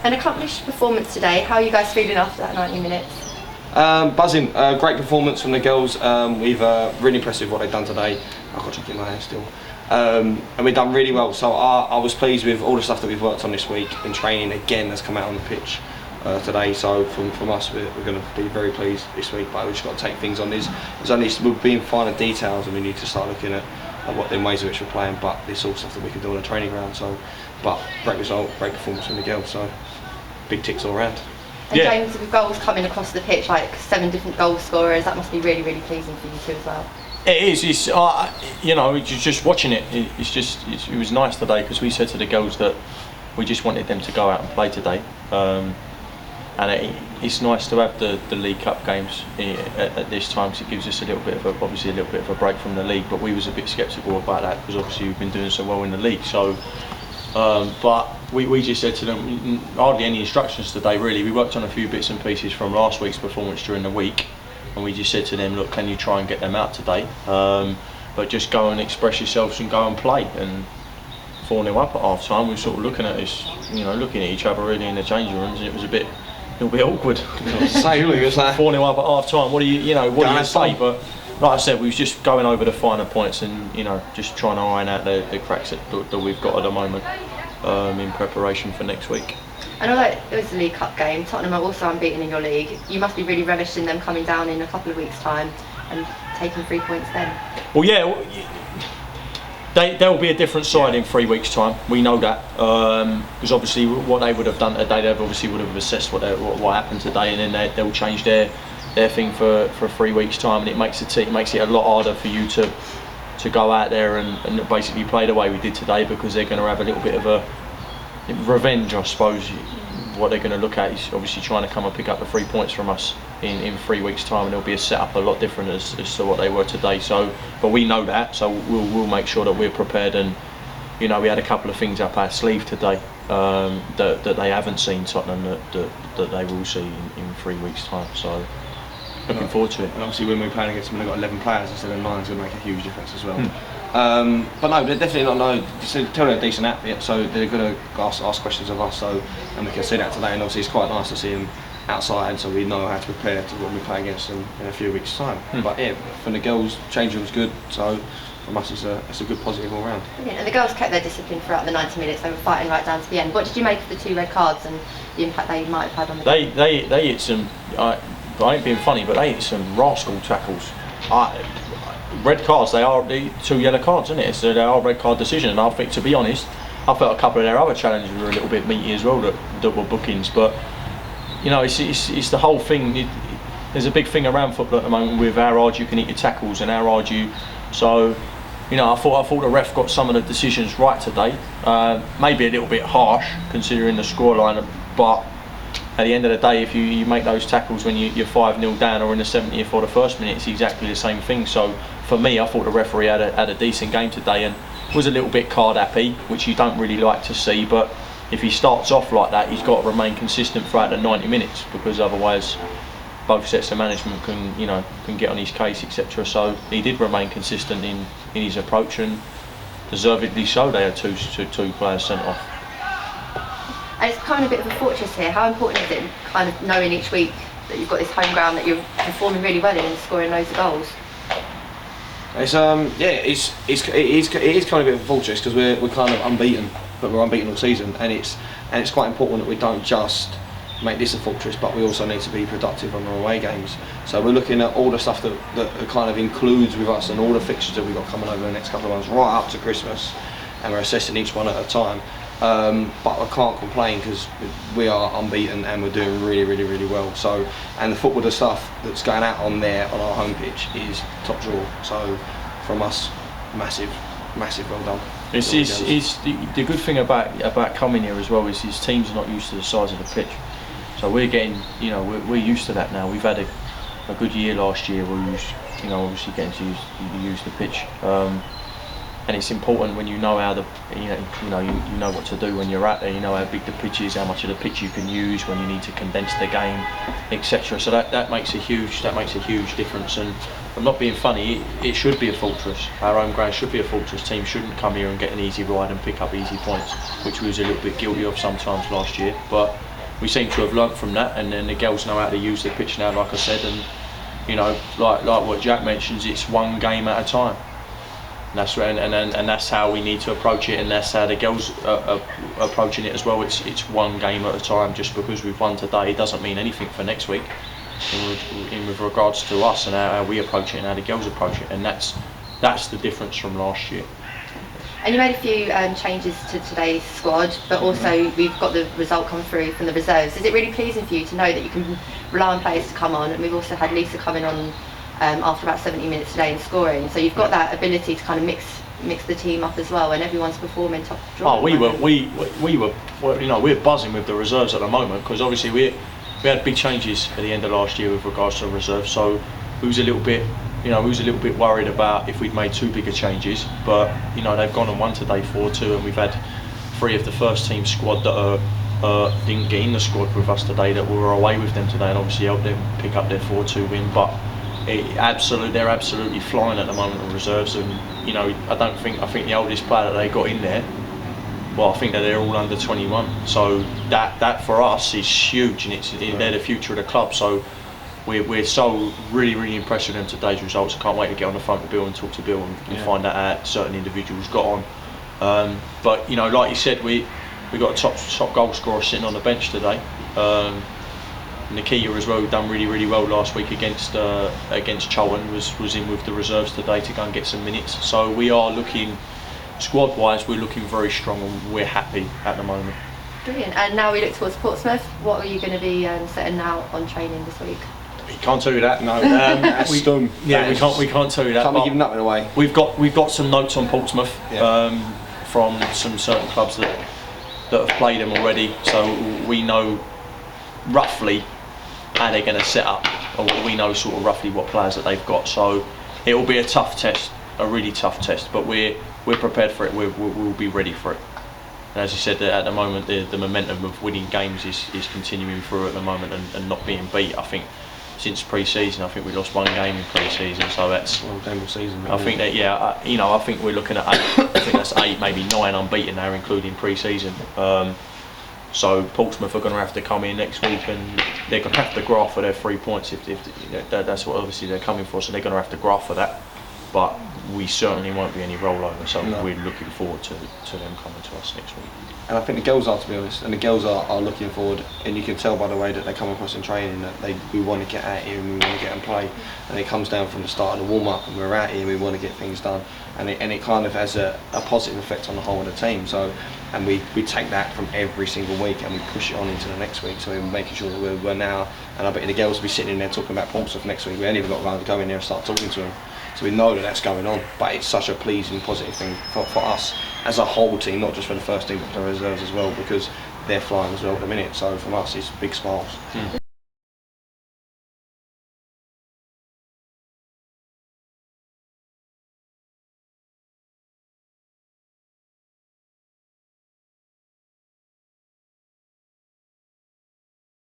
An accomplished performance today. How are you guys feeling after that 90 minutes? Buzzing. Great performance from the girls. We've really impressive what they've done today. I've got chocolate in my hair still. And we've done really well. So I was pleased with all the stuff that we've worked on this week in training. Again, that's come out on the pitch today. So from us, we're going to be very pleased this week. But we've just got to take things on. There's only we'll be in finer details, and we need to start looking at what the ways in which we're playing. But it's all stuff that we can do on the training ground. So, but great result, great performance from the girls. So big ticks all around. And James, with goals coming across the pitch, like 7 different goal scorers, that must be really, really pleasing for you too as well. It is. It's you know, just watching it. It was nice today because we said to the girls that we just wanted them to go out and play today, and it's nice to have the League Cup games at this time because it gives us obviously a little bit of a break from the league. But we was a bit sceptical about that because obviously we've been doing so well in the league. So, but we just said to them hardly any instructions today. Really, we worked on a few bits and pieces from last week's performance during the week. And we just said to them, look, can you try and get them out today? But just go and express yourselves and go and play. And 4-0 up at half time, we were sort of looking at each other really in the changing rooms, and it was a little bit awkward. 4-0 up at half time. What do you say? But like I said, we was just going over the finer points and just trying to iron out the cracks that we've got at the moment in preparation for next week. And although it was a League Cup game, Tottenham are also unbeaten in your league. You must be really relishing them coming down in a couple of weeks' time and taking 3 points then. Well, yeah, they'll be a different side in 3 weeks' time. We know that because obviously what they would have done today, they obviously would have assessed what happened today, and then they'll change their thing for 3 weeks' time, and it makes it a lot harder for you to go out there and basically play the way we did today, because they're going to have a little bit of a revenge, I suppose. What they're going to look at is obviously trying to come and pick up the 3 points from us in 3 weeks' time, and it'll be a setup a lot different as to what they were today. So, but we know that, so we'll make sure that we're prepared. And we had a couple of things up our sleeve today that they haven't seen Tottenham that they will see in 3 weeks' time. So looking forward to it. And obviously when we're playing against them, they've got 11 players instead of 9, it's going to make a huge difference as well. But no, they're definitely not no. They're a decent outfit, so they're going to ask questions of us. So, and we can see that today. And obviously, it's quite nice to see them outside, so we know how to prepare to when we play against them in a few weeks' time. But yeah, from the girls, change room's good. So from us, it's a good positive all round. Brilliant. And the girls kept their discipline throughout the 90 minutes. They were fighting right down to the end. What did you make of the 2 red cards and the impact they might have had on the game? They hit some. I ain't being funny, but they hit some rascal tackles. Red cards, they are 2 yellow cards, isn't it? So they are red card decisions. And I think, to be honest, I felt a couple of their other challenges were a little bit meaty as well that were bookings. But it's the whole thing. There's a big thing around football at the moment with how hard you can hit your tackles and how hard you. So I thought the ref got some of the decisions right today. Maybe a little bit harsh considering the scoreline, but at the end of the day, if you make those tackles when you're 5-0 down or in the 70th or the first minute, it's exactly the same thing. So for me, I thought the referee had a decent game today and was a little bit card happy, which you don't really like to see. But if he starts off like that, he's got to remain consistent throughout the 90 minutes, because otherwise both sets of management can get on his case, etc. So he did remain consistent in his approach, and deservedly so. They had two players sent off. And it's becoming a bit of a fortress here. How important is it kind of knowing each week that you've got this home ground that you're performing really well in and scoring loads of goals? It's it is kind of a bit of a fortress because we're kind of unbeaten, but we're unbeaten all season, and it's quite important that we don't just make this a fortress, but we also need to be productive on our away games. So we're looking at all the stuff that kind of includes with us and all the fixtures that we've got coming over the next couple of months, right up to Christmas, and we're assessing each one at a time. But I can't complain because we are unbeaten and we're doing really, really, really well. So, and the football, the stuff that's going out on our home pitch is top draw. So, from us, massive well done. It's the good thing about coming here as well is his team's not used to the size of the pitch. So we're getting, we're used to that now. We've had a good year last year. We used, obviously getting to use the pitch. And it's important when you know how you know what to do when you're out there. You know how big the pitch is, how much of the pitch you can use when you need to condense the game, etc. So that makes a huge difference. And I'm not being funny. It should be a fortress. Our home ground should be a fortress. Teams shouldn't come here and get an easy ride and pick up easy points, which we was a little bit guilty of sometimes last year. But we seem to have learnt from that, and then the girls know how to use the pitch now, like I said, and you know, like what Jack mentions, it's one game at a time. And that's and that's how we need to approach it, and that's how the girls are approaching it as well. It's one game at a time. Just because we've won today doesn't mean anything for next week. With regards to us and how we approach it and how the girls approach it, and that's the difference from last year. And you made a few changes to today's squad, but also we've got the result come through from the reserves. Is it really pleasing for you to know that you can rely on players to come on? And we've also had Lisa coming on after about 70 minutes today and scoring. So you've got that ability to kind of mix the team up as well, and everyone's performing top draw. Oh, we were, we're buzzing with the reserves at the moment, because obviously we had big changes at the end of last year with regards to the reserves. So we was a little bit worried about if we'd made too big of changes, but they've gone and won today 4-2, and we've had 3 of the first team squad that didn't get in the squad with us today, that were away with them today, and obviously helped them pick up their 4-2 win. But they're absolutely flying at the moment on reserves, and I think the oldest player that they got in there, well, I think that they're all under 21. So that for us is huge, and they're the future of the club. So we're so really impressed with them today's results. I can't wait to get on the phone to Bill and talk to Bill and find out how certain individuals got on. But like you said, we got a top goal scorer sitting on the bench today. Nakia as well, who done really well last week against Cholton, was in with the reserves today to go and get some minutes. So we are looking, squad wise, we're looking very strong, and we're happy at the moment. Brilliant. And now we look towards Portsmouth. What are you going to be setting out on training this week? We can't tell you that. No, that's we can't tell you that. Can't be giving nothing away. We've got some notes on Portsmouth from some certain clubs that have played them already, so we know roughly how they're going to set up, or we know sort of roughly what players that they've got. So it will be a tough test, a really tough test, but we're prepared for it. We'll be ready for it. And as you said, at the moment the momentum of winning games is continuing through at the moment, and not being beat. I think since pre-season, I think we lost 1 game in pre-season, so that's one game of season. I think that I think we're looking at 8. I think that's 8, maybe 9 unbeaten now, including pre-season. So Portsmouth are going to have to come in next week, and they're going to have to graft for their 3 points. If that's what obviously they're coming for, so they're going to have to graft for that. But we certainly won't be any rollover, so we're looking forward to them coming to us next week. And I think the girls are, to be honest, and the girls are looking forward, and you can tell by the way that they come across in training that we want to get out here and we want to get and play, and it comes down from the start of the warm-up, and we're out here and we want to get things done, and it kind of has a positive effect on the whole of the team. So, and we take that from every single week and we push it on into the next week, so we're making sure that we're now, and I bet the girls will be sitting in there talking about Portsmouth next week. We ain't even got to go in there and start talking to them. So we know that that's going on, but it's such a pleasing, positive thing for us as a whole team, not just for the first team, but for the reserves as well, because they're flying as well at the minute. So from us, it's big smiles.